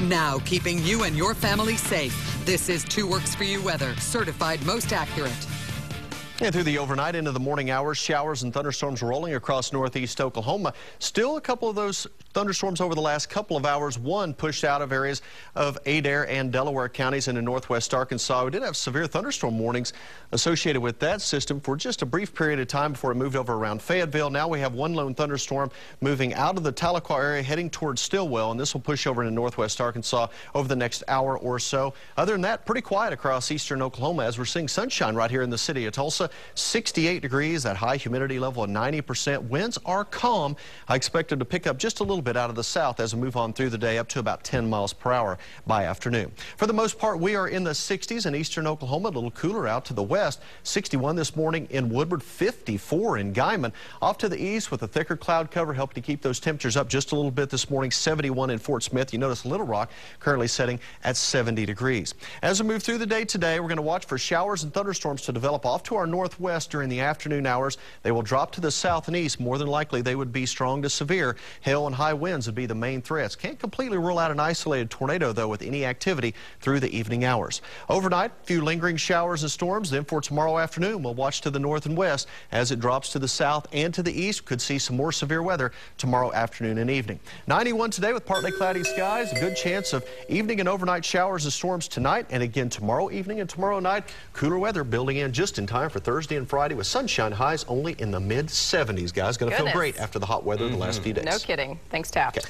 Now keeping you and your family safe. This is 2 Works For You weather, certified most accurate. And through the overnight into the morning hours, showers and thunderstorms rolling across northeast Oklahoma. Still a couple of those thunderstorms over the last couple of hours. One pushed out of areas of Adair and Delaware counties into northwest Arkansas. We did have severe thunderstorm warnings associated with that system for just a brief period of time before it moved over around Fayetteville. Now we have one lone thunderstorm moving out of the Tahlequah area heading towards Stillwell, and this will push over into northwest Arkansas over the next hour or so. Other than that, pretty quiet across eastern Oklahoma as we're seeing sunshine right here in the city of Tulsa. 68 degrees, that high humidity level of 90%. Winds are calm. I expect them to pick up just a little bit out of the south as we move on through the day, up to about 10 miles per hour by afternoon. For the most part, we are in the 60s in eastern Oklahoma, a little cooler out to the west. 61 this morning in Woodward, 54 in Guymon. Off to the east with a thicker cloud cover, helping to keep those temperatures up just a little bit this morning. 71 in Fort Smith. You notice Little Rock currently setting at 70 degrees. As we move through the day today, we're going to watch for showers and thunderstorms to develop off to our northwest during the afternoon hours. They will drop to the south and east. More than likely, they would be strong to severe. Hail and high winds would be the main threats. Can't completely rule out an isolated tornado, though, with any activity through the evening hours. Overnight, a few lingering showers and storms. Then for tomorrow afternoon, we'll watch to the north and west as it drops to the south and to the east. Could see some more severe weather tomorrow afternoon and evening. 91 today with partly cloudy skies. A good chance of evening and overnight showers and storms tonight, and again tomorrow evening and tomorrow night. Cooler weather building in just in time for Thursday and Friday with sunshine, highs only in the mid-70s. Guys, going to feel great after the hot weather the last few days. No kidding. Thanks, Taft. Okay.